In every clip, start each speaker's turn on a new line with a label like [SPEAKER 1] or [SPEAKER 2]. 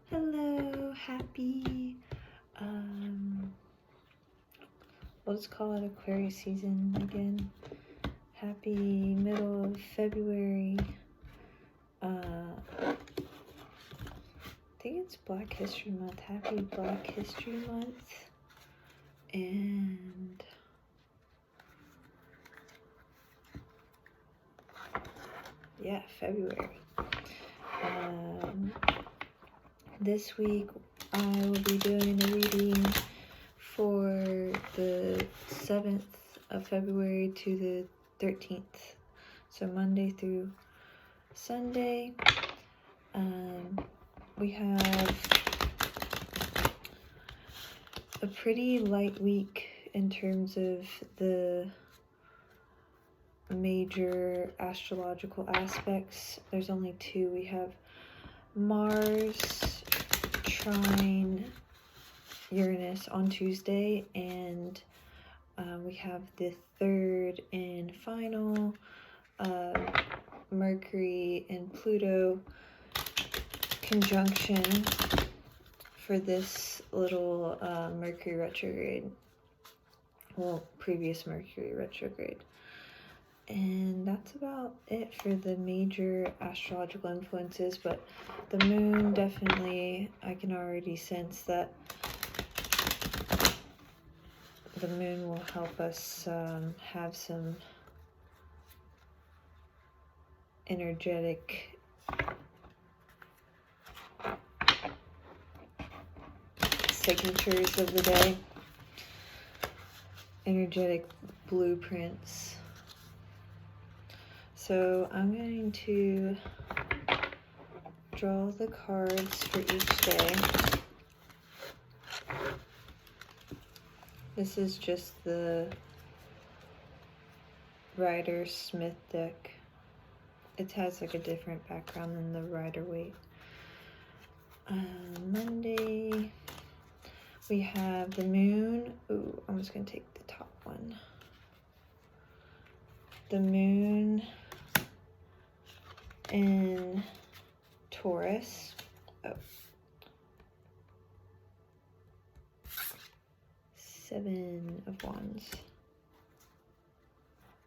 [SPEAKER 1] Hello, happy, we'll just call it Aquarius season again. Happy middle of February. I think it's Black History Month. Happy Black History Month. And yeah, February. This week I will be doing a reading for the 7th of February to the 13th. So Monday through Sunday. We have a pretty light week in terms of the major astrological aspects. There's only two. We have Mars, Trine, Uranus on Tuesday, and we have the third and final Mercury and Pluto conjunction for this little Mercury retrograde. Well, previous Mercury retrograde. And that's about it for the major astrological influences, but the moon definitely, I can already sense that the moon will help us have some energetic signatures of the day, energetic blueprints. So I'm going to draw the cards for each day. This is just the Rider-Smith deck. It has like a different background than the Rider-Waite. Monday, we have the moon. Ooh, I'm just going to take the top one. The moon in Taurus. Oh. 7 of Wands.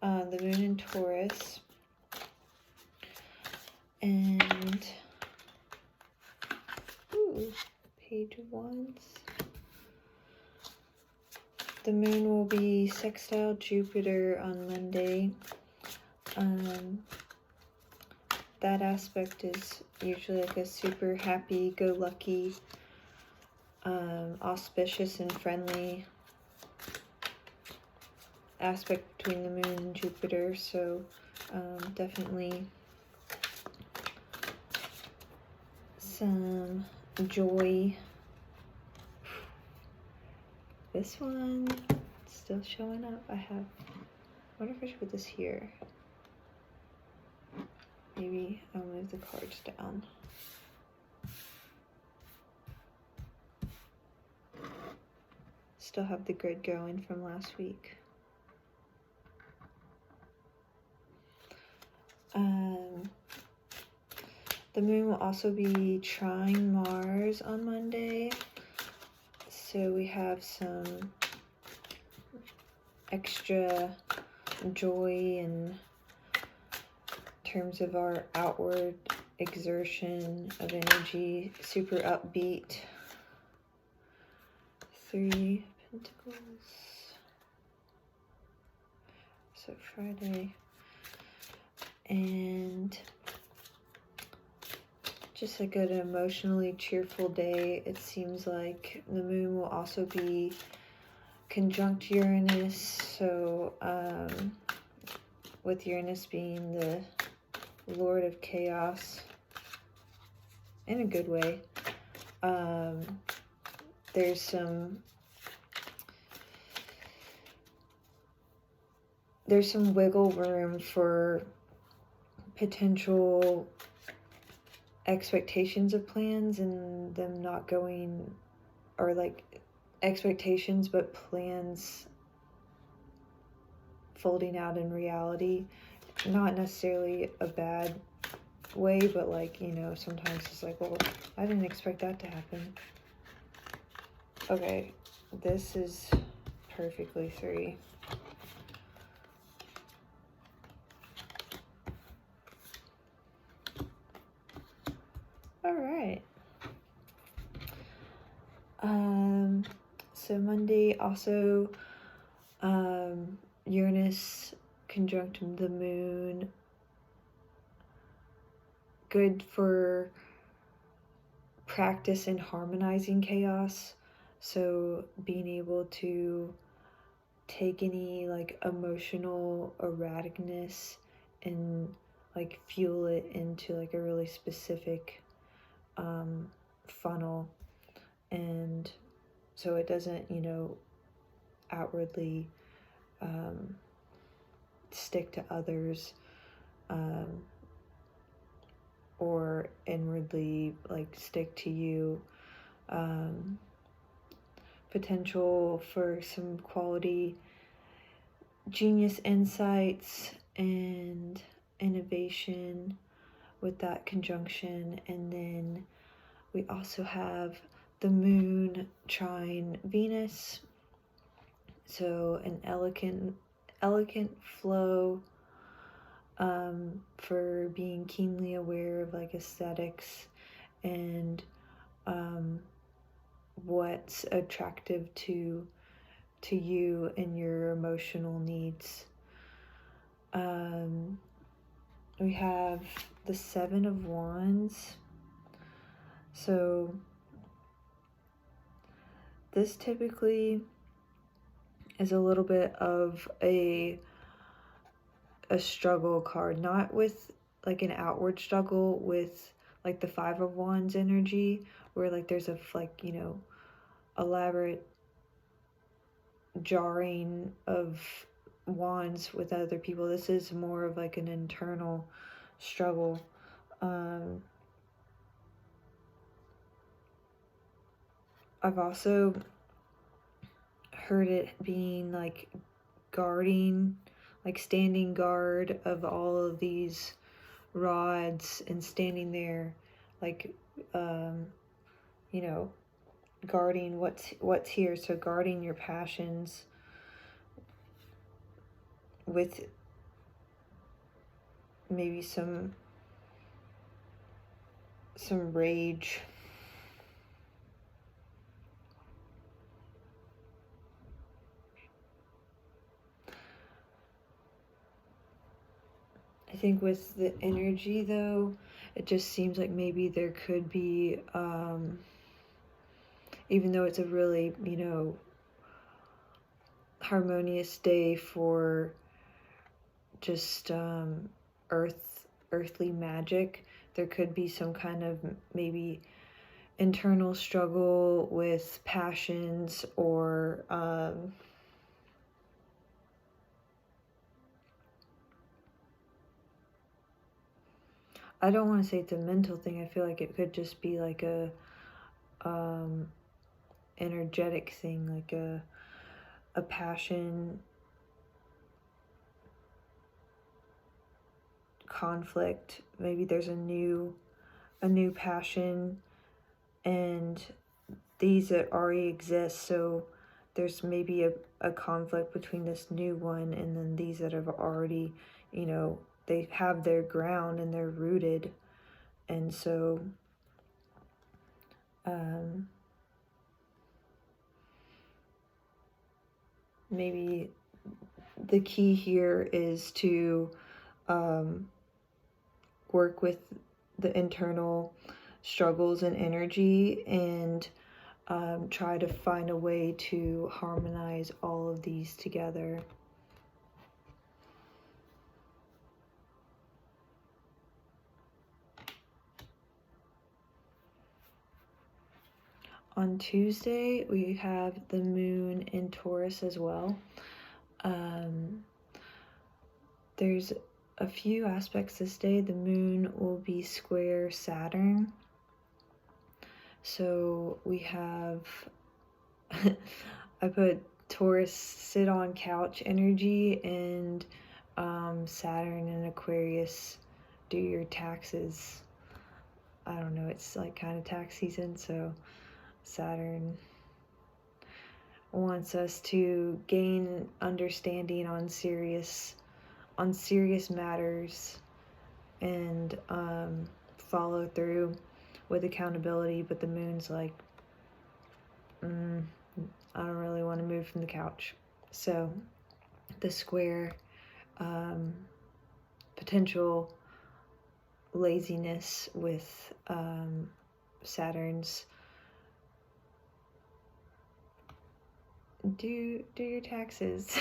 [SPEAKER 1] The moon in Taurus. And Page of Wands. The moon will be sextile Jupiter on Monday. That aspect is usually like a super happy-go-lucky, auspicious and friendly aspect between the moon and Jupiter. So definitely some joy. This one still showing up. I wonder if I should put this here. Maybe I'll move the cards down. Still have the grid going from last week. The moon will also be trine Mars on Monday. So we have some extra joy in terms of our outward exertion of energy, super upbeat. 3 Pentacles. So Friday. And just like an emotionally cheerful day. It seems like the moon will also be conjunct Uranus. So with Uranus being the Lord of Chaos in a good way, there's some wiggle room for potential expectations of plans and them not going, or like expectations but plans folding out in reality. Not necessarily a bad way, but like, you know, sometimes it's like, well, I didn't expect that to happen. Okay, this is perfectly 3. All right. So Monday also, Uranus conjunct the moon. Good for practice in harmonizing chaos. So being able to take any like emotional erraticness and like fuel it into like a really specific funnel, and so it doesn't, you know, outwardly stick to others, or inwardly like stick to you. Potential for some quality genius insights and innovation with that conjunction. And then we also have the moon trine Venus, so an elegant flow for being keenly aware of like aesthetics and what's attractive to you and your emotional needs. We have the 7 of Wands. So this typically is a little bit of a struggle card, not with like an outward struggle with like the 5 of Wands energy, where like there's a like, you know, elaborate jarring of wands with other people. This is more of like an internal struggle. I've also heard it being like guarding, like standing guard of all of these rods and standing there like you know, guarding what's here. So guarding your passions with maybe some rage. I think with the energy though, it just seems like maybe there could be even though it's a really, you know, harmonious day for just earthly magic, there could be some kind of maybe internal struggle with passions, or I don't want to say it's a mental thing. I feel like it could just be like a energetic thing, like a passion conflict. Maybe there's a new passion and these that already exist, so there's maybe a conflict between this new one and then these that have already, you know, they have their ground and they're rooted. And so maybe the key here is to work with the internal struggles and energy and try to find a way to harmonize all of these together. On Tuesday, we have the moon in Taurus as well. There's a few aspects this day. The moon will be square Saturn. So we have, I put Taurus sit on couch energy and Saturn and Aquarius do your taxes. I don't know, it's like kind of tax season, so Saturn wants us to gain understanding on serious matters and follow through with accountability. But the moon's like, I don't really want to move from the couch. So the square, potential laziness with Saturn's do your taxes.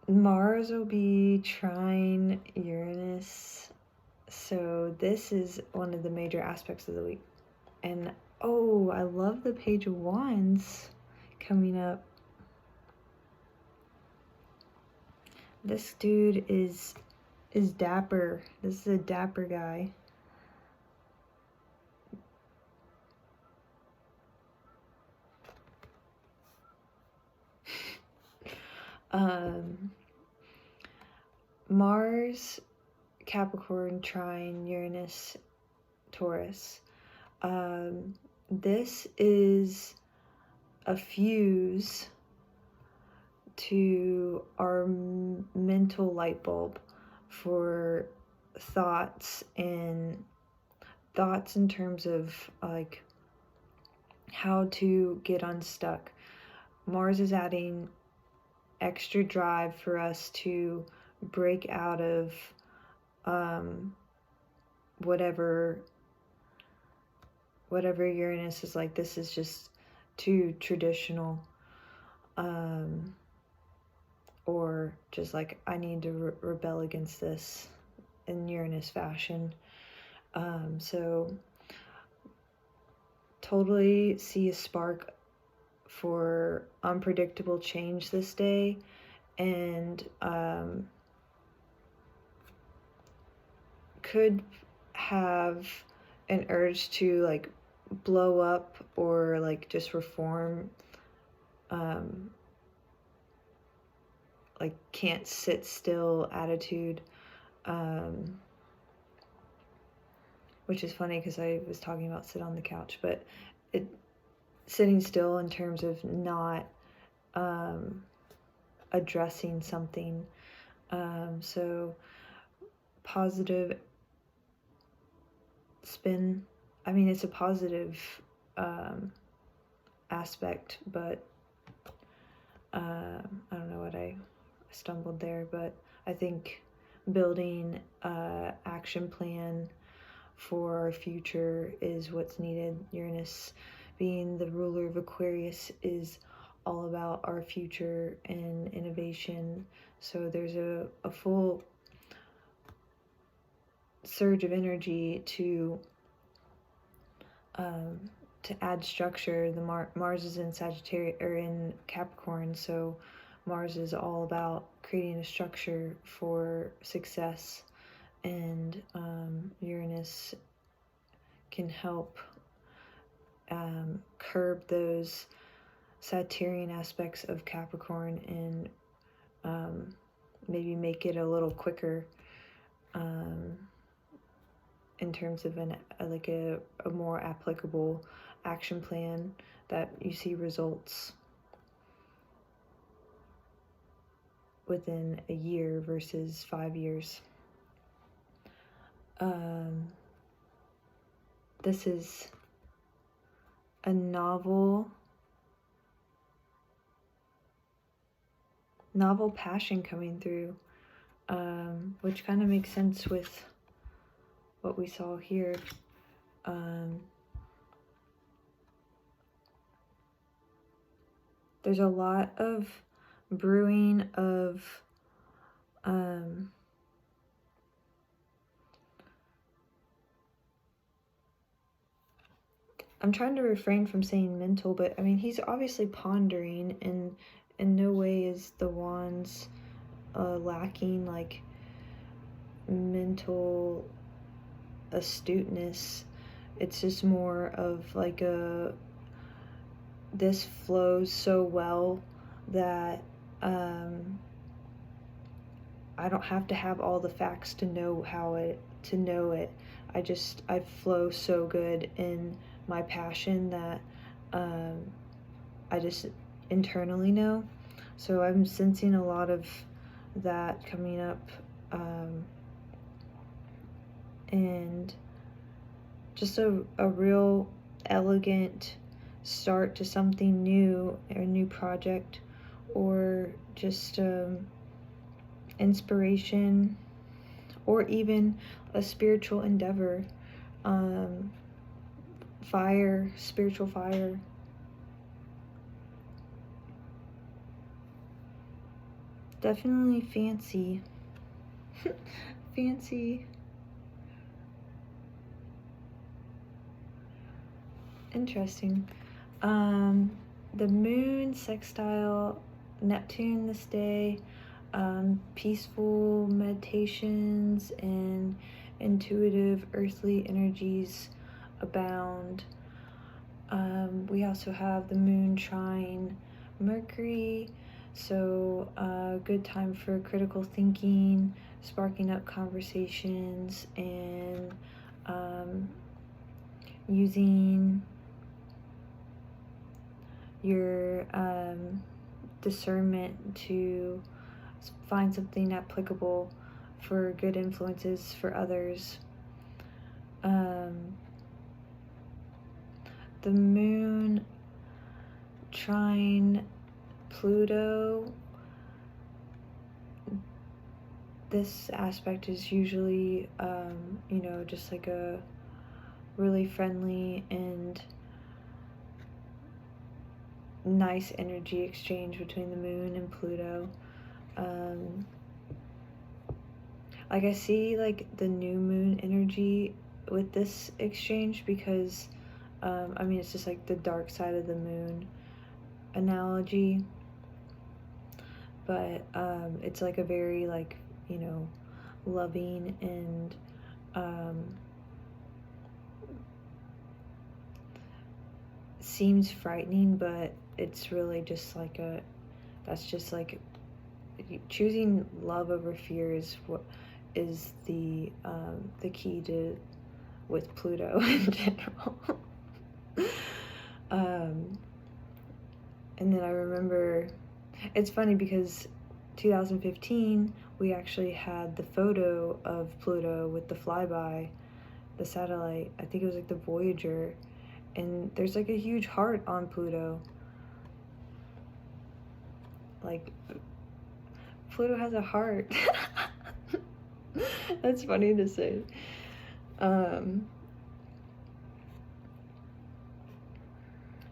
[SPEAKER 1] Mars will be trine Uranus, so this is one of the major aspects of the week. And oh, I love the Page of Wands coming up. This dude is dapper. This is a dapper guy. Mars, Capricorn, trine Uranus, Taurus. This is a fuse to our mental light bulb for thoughts in terms of like how to get unstuck. Mars is adding extra drive for us to break out of whatever Uranus is like, this is just too traditional, or just like, I need to rebel against this in Uranus fashion. So totally see a spark for unpredictable change this day, and could have an urge to like blow up or like just reform, like can't sit still attitude, which is funny because I was talking about sit on the couch, but sitting still in terms of not addressing something. So positive spin. I mean, it's a positive aspect, but I don't know what I stumbled there, but I think building an action plan for our future is what's needed. Uranus, being the ruler of Aquarius, is all about our future and innovation. So there's a full surge of energy to add structure. The Mars is in Sagittarius, or in Capricorn, so Mars is all about creating a structure for success, and Uranus can help curb those Saturnian aspects of Capricorn and maybe make it a little quicker in terms of a more applicable action plan that you see results within a year versus 5 years. This is a novel passion coming through, which kind of makes sense with what we saw here. There's a lot of brewing of I'm trying to refrain from saying mental, but I mean, he's obviously pondering, and in no way is the wands lacking like mental astuteness. It's just more of like this flows so well that I don't have to have all the facts to know it. I flow so good in my passion that I just internally know. So I'm sensing a lot of that coming up, and just a real elegant start to something new, a new project, or just inspiration, or even a spiritual endeavor, spiritual fire. Definitely fancy. Fancy. Interesting. The moon sextile Neptune this day. Peaceful meditations and intuitive earthly energies abound. We also have the moon trine Mercury, so good time for critical thinking, sparking up conversations, and using your discernment to find something applicable for good influences for others. The moon trine Pluto, this aspect is usually, just like a really friendly and nice energy exchange between the moon and Pluto. Like I see like the new moon energy with this exchange because it's just like the dark side of the moon analogy, but it's like a very like, loving and seems frightening, but it's really just like choosing love over fear is what is the key to with Pluto in general. And then I remember, it's funny because 2015 we actually had the photo of Pluto with the flyby, the satellite. I think it was like the Voyager, and there's like a huge heart on Pluto. Like, Pluto has a heart. That's funny to say.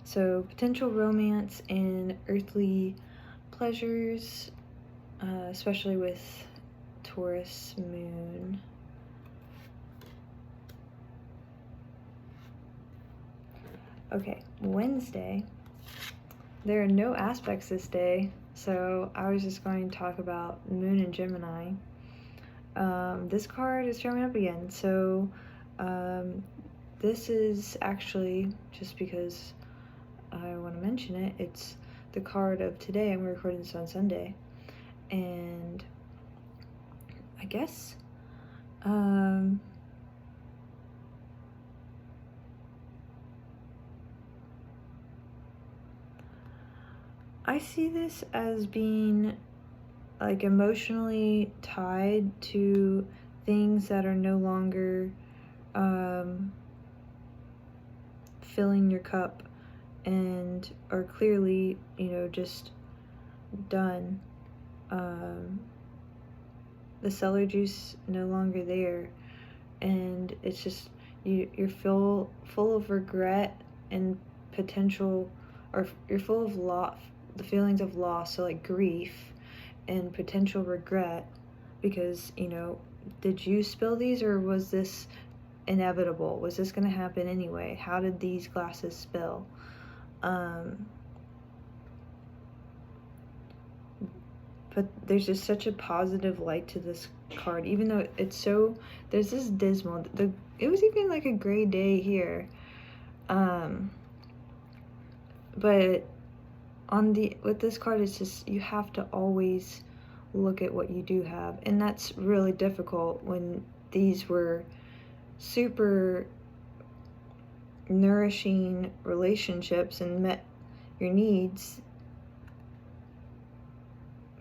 [SPEAKER 1] So potential romance and earthly pleasures, especially with Taurus moon. Okay, Wednesday. There are no aspects this day, so I was just going to talk about Moon and Gemini. This card is showing up again, so this is actually, just because I want to mention it, it's the card of today. I'm recording this on Sunday, and I guess I see this as being like emotionally tied to things that are no longer filling your cup and are clearly, just done. The cellar juice no longer there, and it's just you're full of regret and potential, or you're full of the feelings of loss, so like grief and potential regret, because did you spill these, or was this inevitable? Was this going to happen anyway? How did these glasses spill? But there's just such a positive light to this card, even though it's so, there's this dismal, it was even like a gray day here, but with this card, it's just you have to always look at what you do have, and that's really difficult when these were super nourishing relationships and met your needs,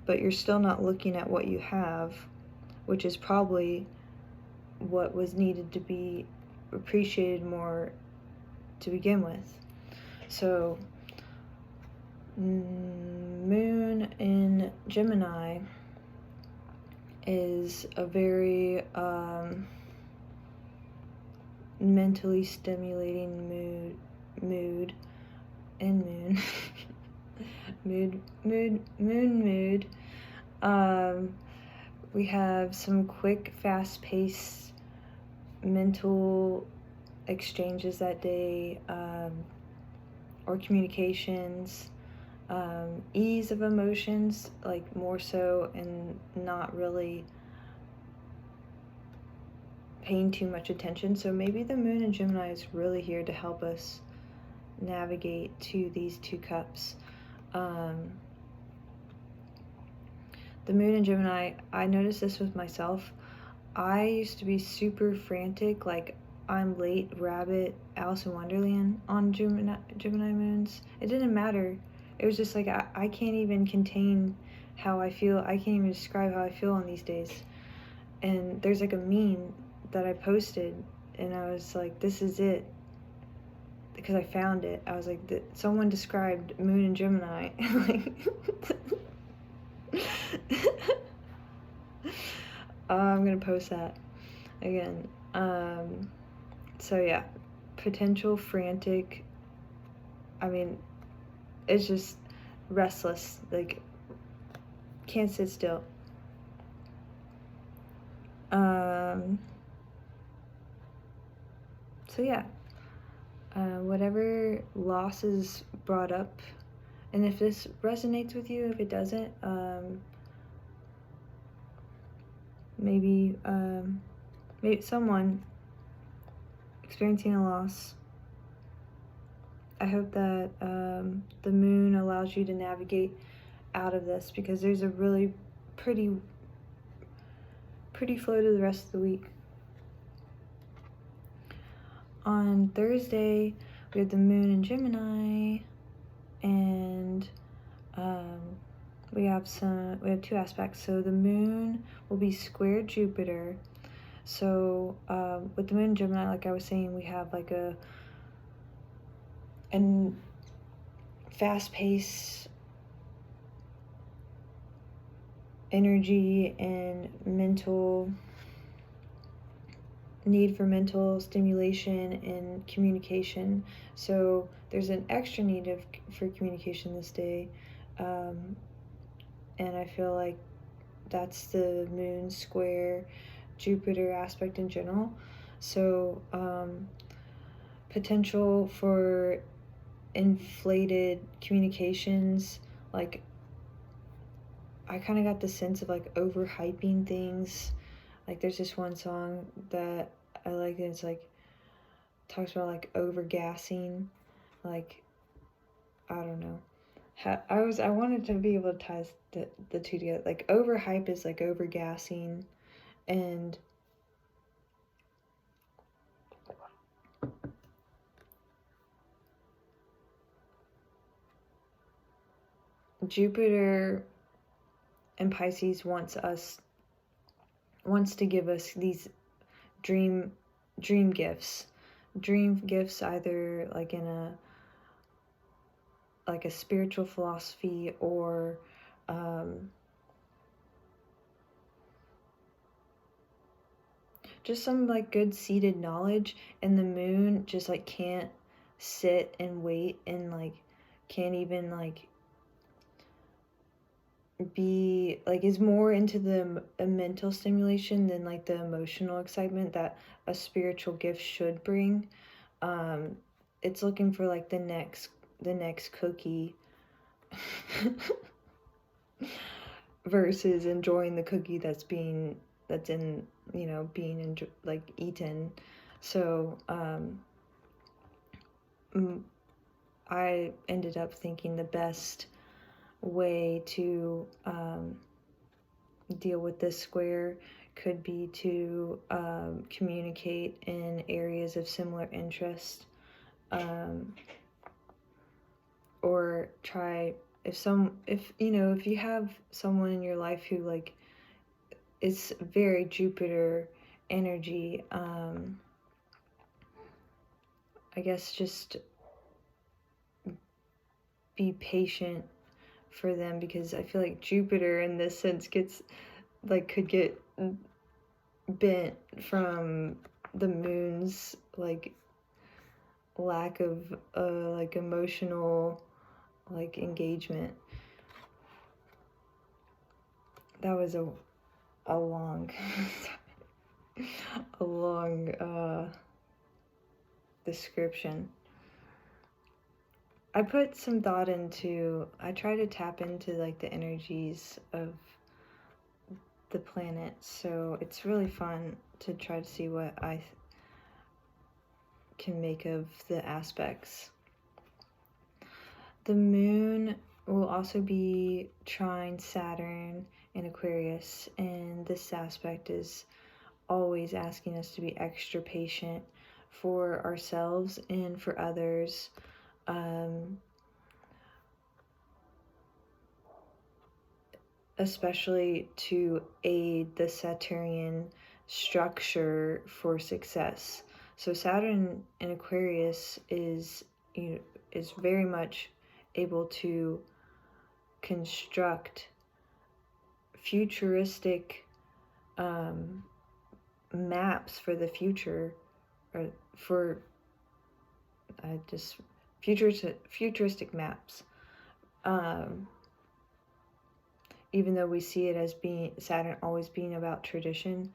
[SPEAKER 1] but you're still not looking at what you have, which is probably what was needed to be appreciated more to begin with. So Moon in Gemini is a very mentally stimulating mood. We have some quick, fast-paced mental exchanges that day, or communications, ease of emotions, like more so, and not really paying too much attention. So maybe the Moon in Gemini is really here to help us navigate to these 2 cups. The Moon in Gemini, I noticed this with myself. I used to be super frantic, like I'm late rabbit, Alice in Wonderland on Gemini moons. It didn't matter. It was just like I can't even contain how I feel. I can't even describe how I feel on these days. And there's like a meme that I posted, and I was like, this is it. Because I found it. I was like, someone described Moon in Gemini. I'm gonna post that again. So yeah, potential frantic. I mean, it's just restless, like can't sit still. So yeah, whatever loss is brought up, and if this resonates with you, if it doesn't, maybe someone experiencing a loss, I hope that the moon allows you to navigate out of this, because there's a really pretty flow to the rest of the week. On Thursday, we have the Moon in Gemini, and we have 2 aspects. So the moon will be square Jupiter. So with the Moon in Gemini, like I was saying, we have like a fast-paced energy and need for mental stimulation and communication. So there's an extra need for communication this day, and I feel like that's the moon square Jupiter aspect in general. So potential for inflated communications, like I kind of got the sense of like overhyping things. Like there's this one song that I like, and it's like talks about like overgassing, like I don't know. I wanted to be able to tie the 2 together. Like overhype is like overgassing, and Jupiter and Pisces wants to give us these dream gifts, either like in a spiritual philosophy, or just some like good seated knowledge. And the moon just like can't sit and wait, and like can't even like be like, is more into the mental stimulation than like the emotional excitement that a spiritual gift should bring. It's looking for like the next cookie versus enjoying the cookie that's being like eaten. So I ended up thinking the best way to deal with this square could be to communicate in areas of similar interest, or try, if you have someone in your life who like is very Jupiter energy, I guess just be patient for them, because I feel like Jupiter in this sense could get bent from the moon's like lack of like emotional like engagement. That was a long a long description. I put some thought into, I try to tap into like the energies of the planets, so it's really fun to try to see what I can make of the aspects. The moon will also be trine Saturn in Aquarius, and this aspect is always asking us to be extra patient for ourselves and for others. Especially to aid the Saturnian structure for success. So Saturn in Aquarius is very much able to construct futuristic maps for the future, or for futuristic maps. Even though we see it as being Saturn always being about tradition,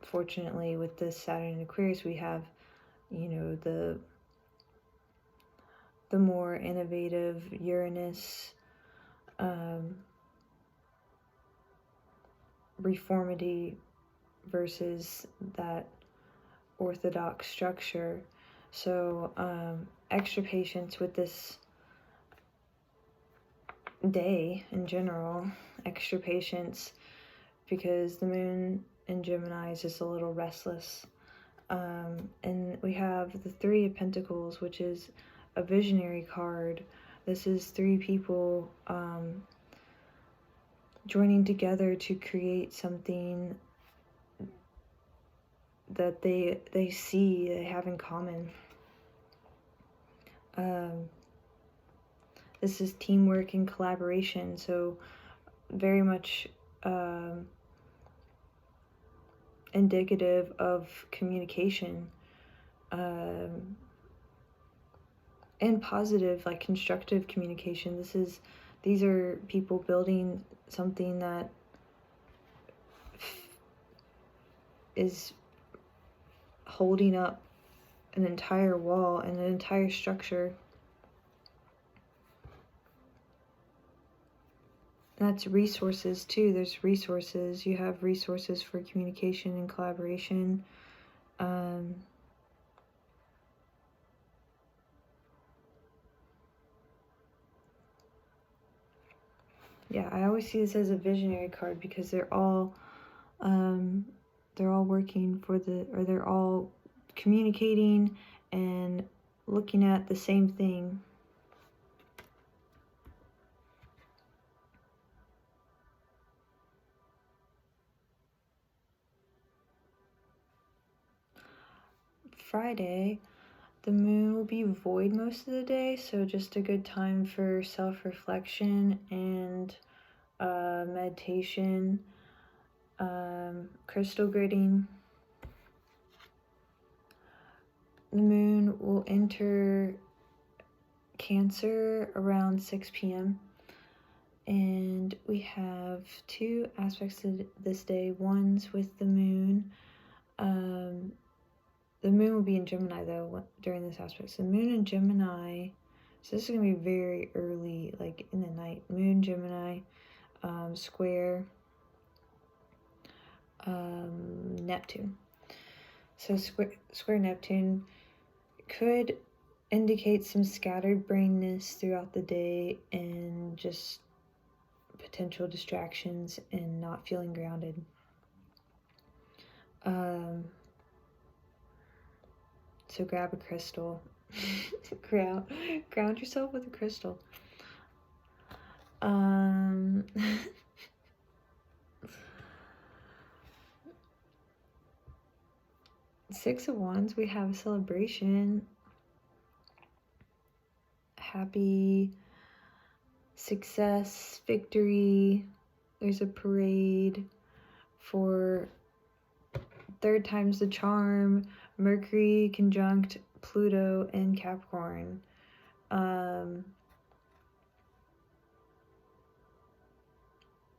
[SPEAKER 1] fortunately with this Saturn in Aquarius we have, the more innovative Uranus, reformity versus that orthodox structure. So extra patience with this day in general, extra patience, because the moon in Gemini is just a little restless. And we have the Three of Pentacles, which is a visionary card. This is three people joining together to create something that they have in common. This is teamwork and collaboration, so very much indicative of communication, and positive, like constructive communication. These are people building something that is holding up an entire wall and an entire structure. That's resources too. There's resources. You have resources for communication and collaboration. Yeah, I always see this as a visionary card because they're all working for they're all communicating and looking at the same thing. Friday, the moon will be void most of the day, so just a good time for self-reflection and meditation, crystal gridding. The moon will enter Cancer around 6 p.m. and we have two aspects of this day. One's with the moon. The moon will be in Gemini though during this aspect. So moon in Gemini, so this is going to be very early, like in the night. Moon Gemini, square Neptune. So square Neptune could indicates some scattered brainness throughout the day and just potential distractions and not feeling grounded. So grab a crystal. ground yourself with a crystal. Six of Wands, we have a celebration. Happy success, victory. There's a parade for third time's the charm. Mercury conjunct Pluto in Capricorn.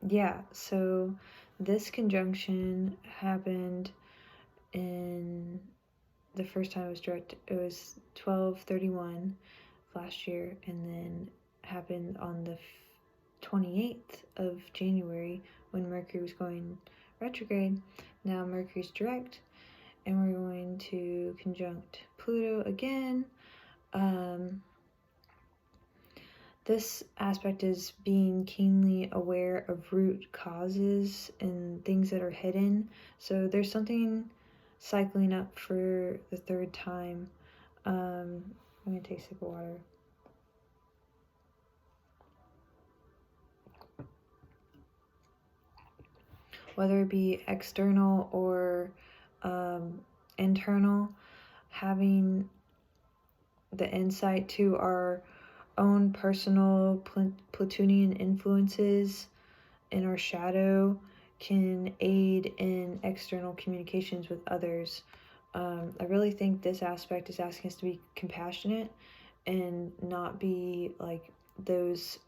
[SPEAKER 1] Yeah, so this conjunction happened in the first time it was direct. It was 12/31 last year, and then happened on the 28th of January when Mercury was going retrograde. Now Mercury's direct, and we're going to conjunct Pluto again. This aspect is being keenly aware of root causes and things that are hidden. So there's something cycling up for the third time. I'm going to take a sip of water. Whether it be external or internal, having the insight to our own personal Plutonian influences in our shadow can aid in external communications with others. I really think this aspect is asking us to be compassionate and not be like those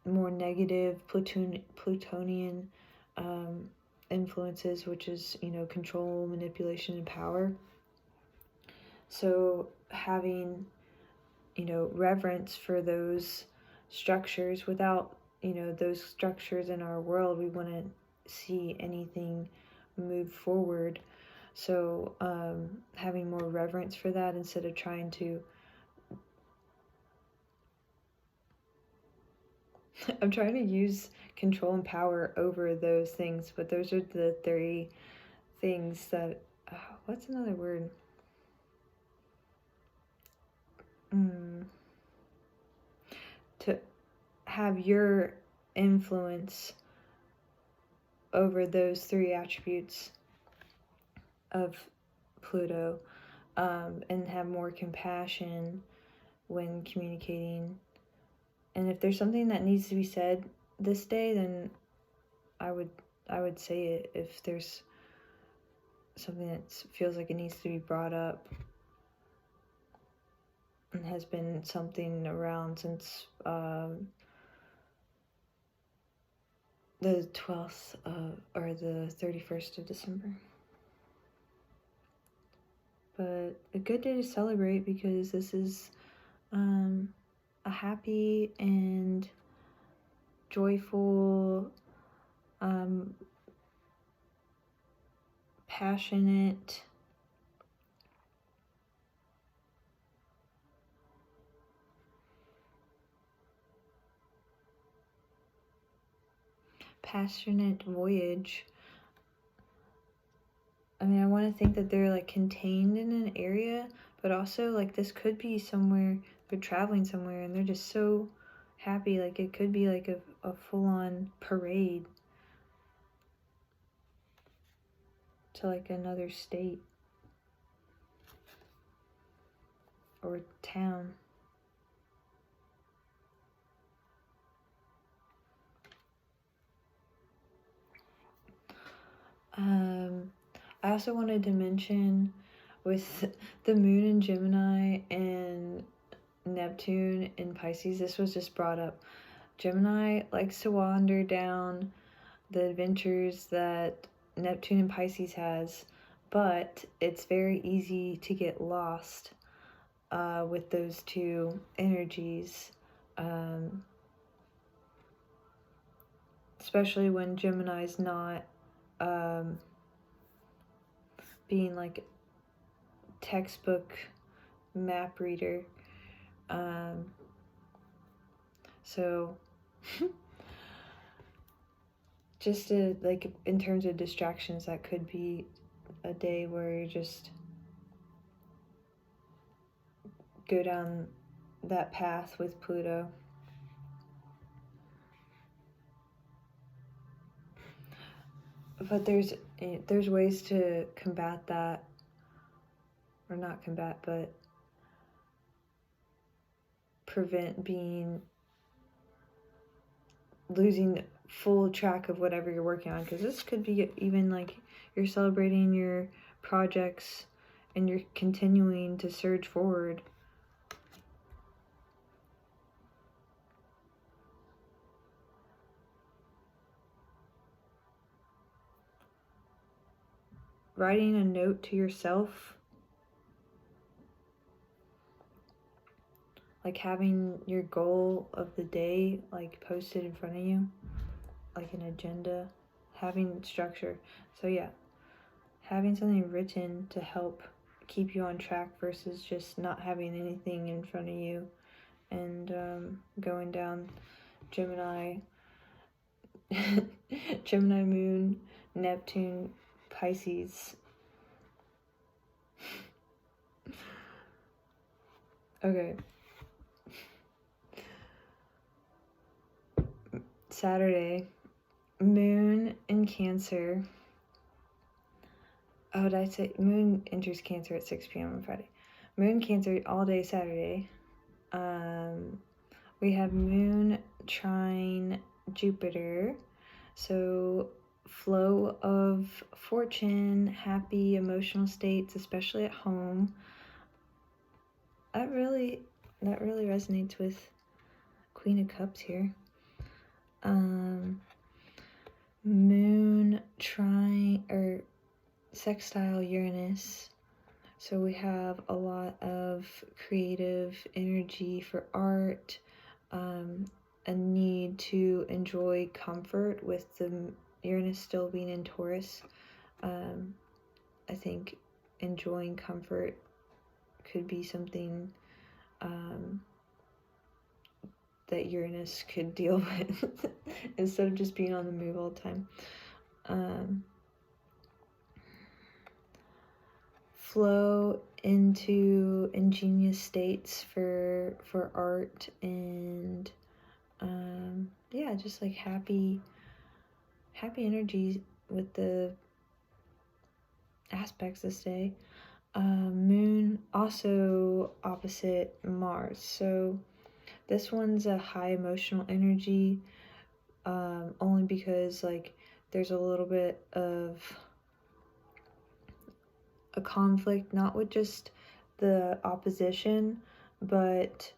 [SPEAKER 1] more negative Plutonian influences, which is, control, manipulation, and power. So having reverence for those structures. Without those structures in our world, we wouldn't see anything move forward. So having more reverence for that instead of trying to I'm trying to use control and power over those things, but those are the three things that what's another word? To have your influence over those three attributes of Pluto, and have more compassion when communicating. And if there's something that needs to be said this day, then I would say it. If there's something that feels like it needs to be brought up and has been something around since the 12th or the 31st of December. But a good day to celebrate, because this is a happy and joyful, passionate, voyage. I mean, I want to think that they're like contained in an area, but also like this could be somewhere, they're traveling somewhere and they're just so happy. Like it could be like a full-on parade to like another state or town. I also wanted to mention with the Moon in Gemini and Neptune in Pisces, this was just brought up. Gemini likes to wander down the adventures that Neptune and Pisces has, but it's very easy to get lost with those two energies, especially when Gemini's not being like textbook map reader. So just like in terms of distractions, that could be a day where you just go down that path with Pluto. But there's ways to combat that, or not combat, but prevent losing full track of whatever you're working on, because this could be even like you're celebrating your projects and you're continuing to surge forward. Writing a note to yourself, like having your goal of the day like posted in front of you, like an agenda, having structure. So yeah, having something written to help keep you on track versus just not having anything in front of you, and going down Gemini Moon, Neptune, Pisces. Okay. Saturday, Moon in Cancer. Oh, did I say Moon enters Cancer at 6 p.m. on Friday? Moon Cancer all day Saturday. We have Moon trine Jupiter, so flow of fortune, happy emotional states, especially at home. That really resonates with Queen of Cups here. Moon trine or sextile Uranus, so we have a lot of creative energy for art, a need to enjoy comfort with the Uranus still being in Taurus. I think enjoying comfort could be something that Uranus could deal with instead of just being on the move all the time. Flow into ingenious states for art, and yeah, just like happy energy with the aspects this day. Moon also opposite Mars, so this one's a high emotional energy, only because like there's a little bit of a conflict, not with just the opposition, but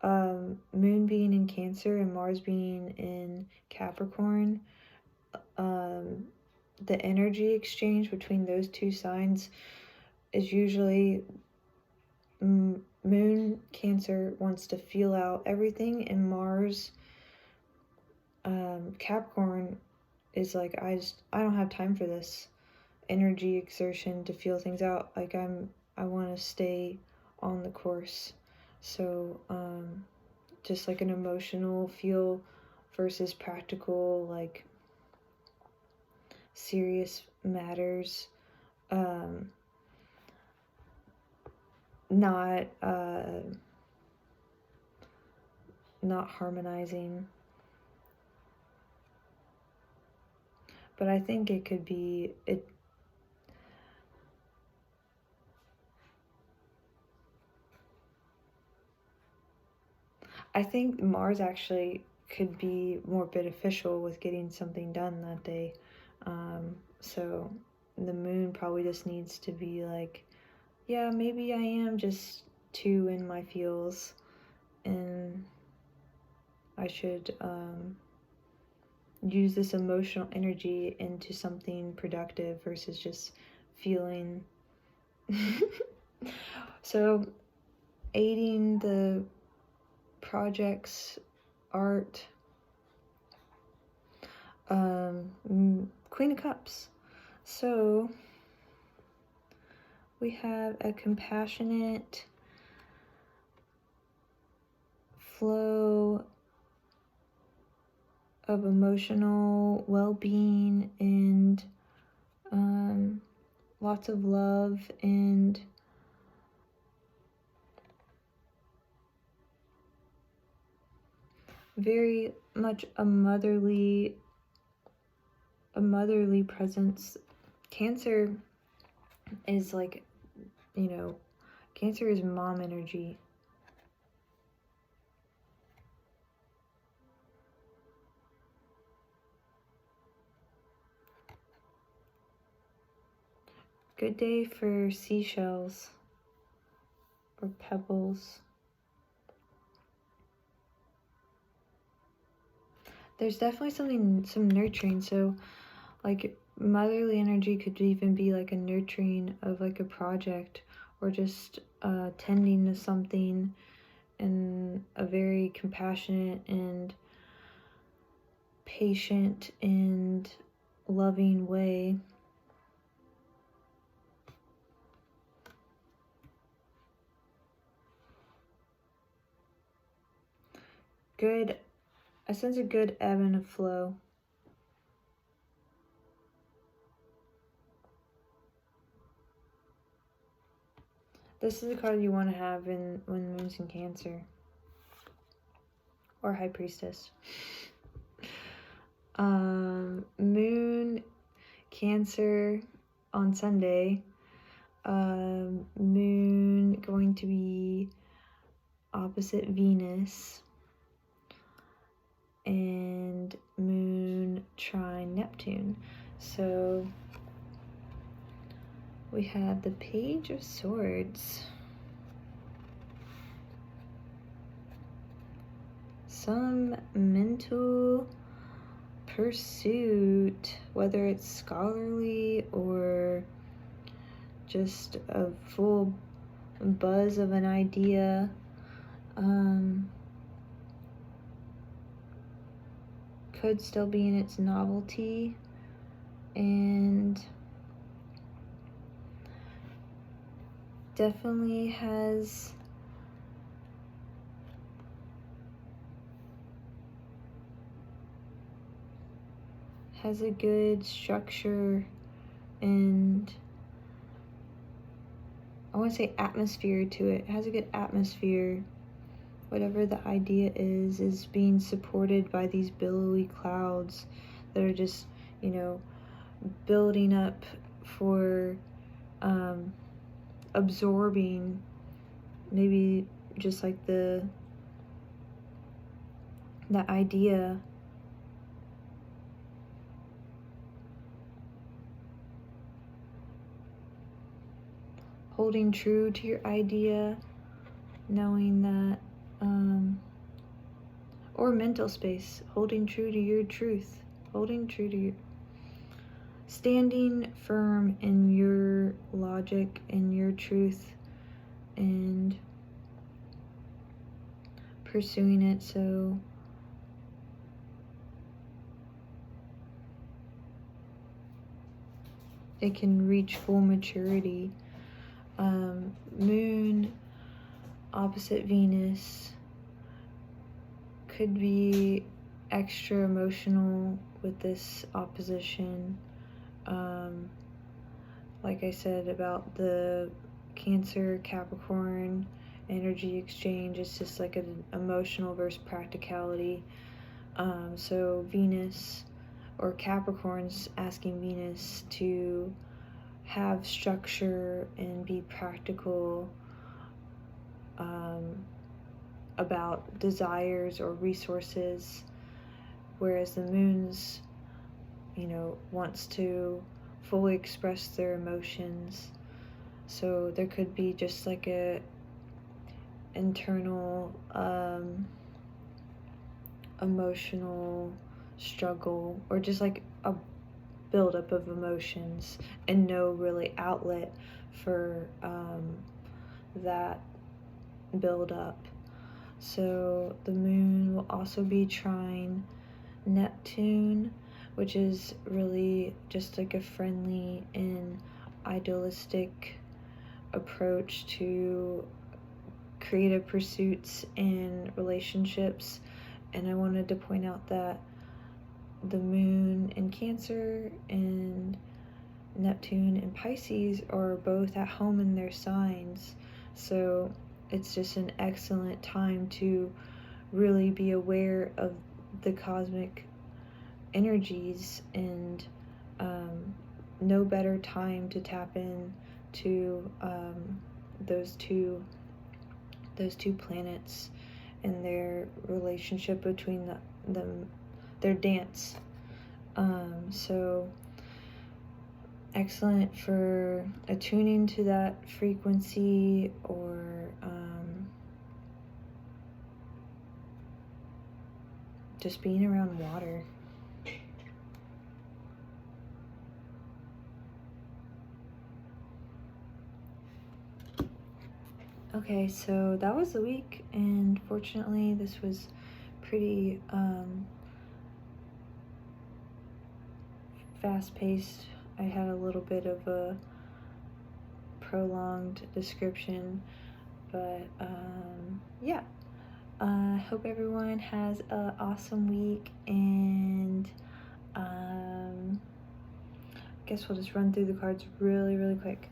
[SPEAKER 1] Moon being in Cancer and Mars being in Capricorn, the energy exchange between those two signs is usually Moon Cancer wants to feel out everything, and Mars Capricorn is like, I don't have time for this energy exertion to feel things out. Like I want to stay on the course. So just like an emotional feel versus practical, like serious matters, not harmonizing. But I think it could be I think Mars actually could be more beneficial with getting something done that day. So the Moon probably just needs to be like, yeah, maybe I am just too in my feels, and I should use this emotional energy into something productive versus just feeling. So aiding the projects, art, Queen of Cups. So we have a compassionate, flow of emotional well-being and lots of love and very much a motherly presence. Cancer is like, you know, Cancer is mom energy. Good day for seashells or pebbles. There's definitely some nurturing. So like motherly energy could even be like a nurturing of like a project, or just tending to something in a very compassionate and patient and loving way. Good, I sense a good ebb and a flow. This is a card you want to have when Moon's in Cancer. Or High Priestess. Moon, Cancer on Sunday. Moon going to be opposite Venus. And Moon trine Neptune. So we have the Page of Swords. Some mental pursuit, whether it's scholarly or just a full buzz of an idea. Could still be in its novelty, and definitely has a good structure and I want to say atmosphere to it. It has a good atmosphere. Whatever the idea is being supported by these billowy clouds that are just, you know, building up for absorbing maybe just like the idea. Holding true to your idea, knowing that or mental space, holding true to your truth, holding true to your, standing firm in your logic and your truth and pursuing it so it can reach full maturity. Moon opposite Venus could be extra emotional with this opposition. Like I said about the Cancer Capricorn energy exchange, it's just like an emotional versus practicality. So Venus or Capricorn's asking Venus to have structure and be practical about desires or resources, whereas the Moon's, you know, wants to fully express their emotions. So there could be just like a internal emotional struggle, or just like a buildup of emotions and no really outlet for that buildup. So the Moon will also be trine Neptune, which is really just like a friendly and idealistic approach to creative pursuits and relationships. And I wanted to point out that the moon in Cancer and Neptune in Pisces are both at home in their signs. So it's just an excellent time to really be aware of the cosmic energies, and no better time to tap in to those two planets and their relationship between them, their dance. So excellent for attuning to that frequency, or just being around water. Okay, so that was the week, and fortunately this was pretty fast-paced. I had a little bit of a prolonged description, but yeah. Hope everyone has an awesome week, and I guess we'll just run through the cards really quick.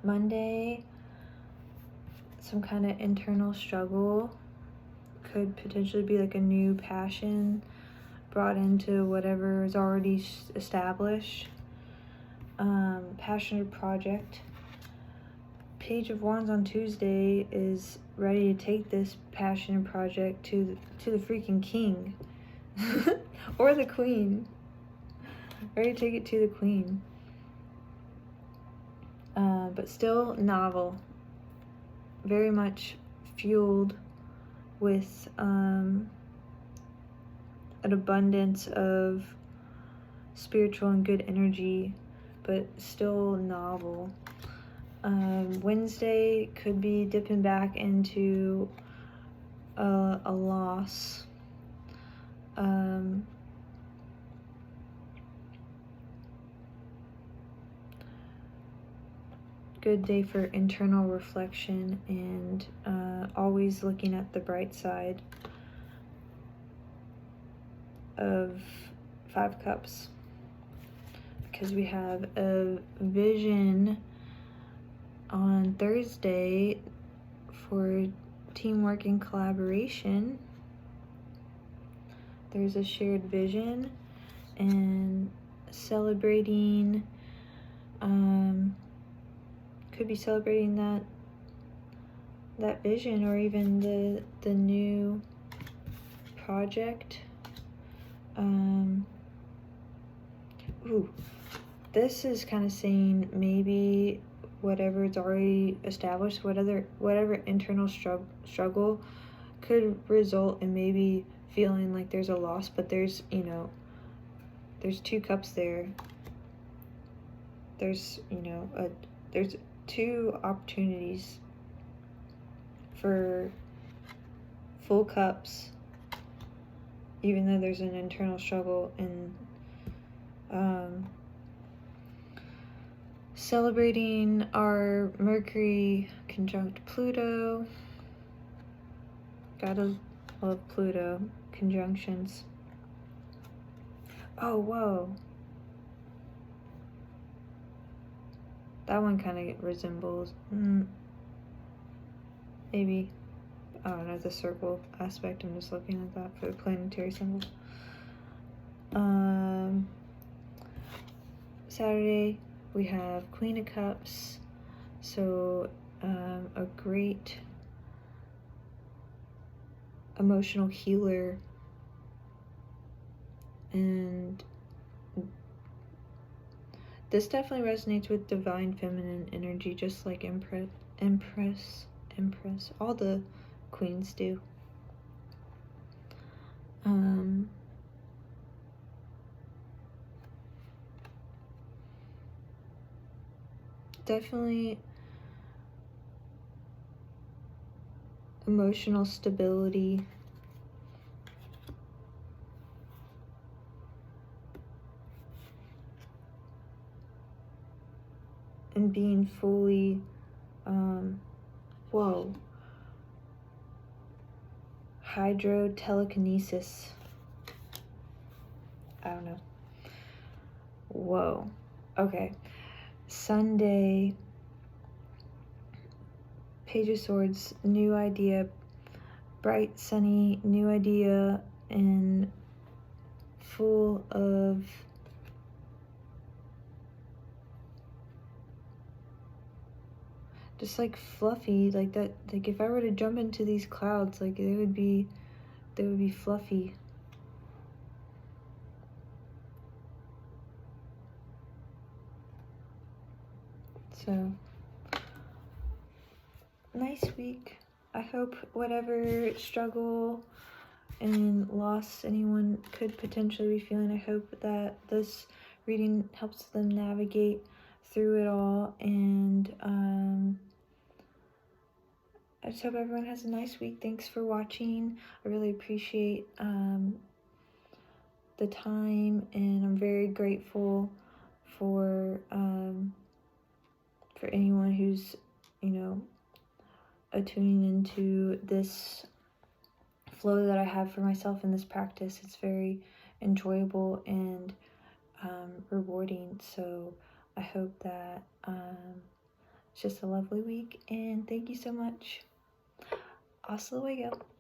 [SPEAKER 1] Monday, some kind of internal struggle. Could potentially be like a new passion brought into whatever is already established. Passionate project. Page of Wands on Tuesday is ready to take this passionate project to the freaking king or the queen. Ready to take it to the queen. But still novel, very much fueled with an abundance of spiritual and good energy, but still novel. Wednesday could be dipping back into a loss. Good day for internal reflection and always looking at the bright side of 5 Cups, because we have a vision on Thursday for teamwork and collaboration. There's a shared vision and celebrating, could be celebrating that vision, or even the new project. This is kind of saying maybe whatever it's already established, whatever internal struggle could result in maybe feeling like there's a loss, but there's 2 cups there. There's there's 2 opportunities for full cups, even though there's an internal struggle, and celebrating our Mercury conjunct Pluto. Gotta love Pluto conjunctions. Oh, whoa. That one kind of resembles, maybe, I don't know, the circle aspect. I'm just looking at that for the planetary symbol. Saturday, we have Queen of Cups, so a great emotional healer, and this definitely resonates with divine feminine energy, just like Empress, all the queens do. Definitely emotional stability. And being fully Whoa. Hydrotelekinesis. I don't know. Whoa. Okay. Sunday. Page of Swords. New idea. Bright, sunny, new idea, and full of just like fluffy, like that. Like if I were to jump into these clouds, like they would be fluffy. So nice week. I hope whatever struggle and loss anyone could potentially be feeling, I hope that this reading helps them navigate through it all. And I just hope everyone has a nice week. Thanks for watching. I really appreciate the time, and I'm very grateful for anyone who's, you know, attuning into this flow that I have for myself in this practice. It's very enjoyable and rewarding. So I hope that it's just a lovely week, and thank you so much. ᴘᴏ괱ᴛ.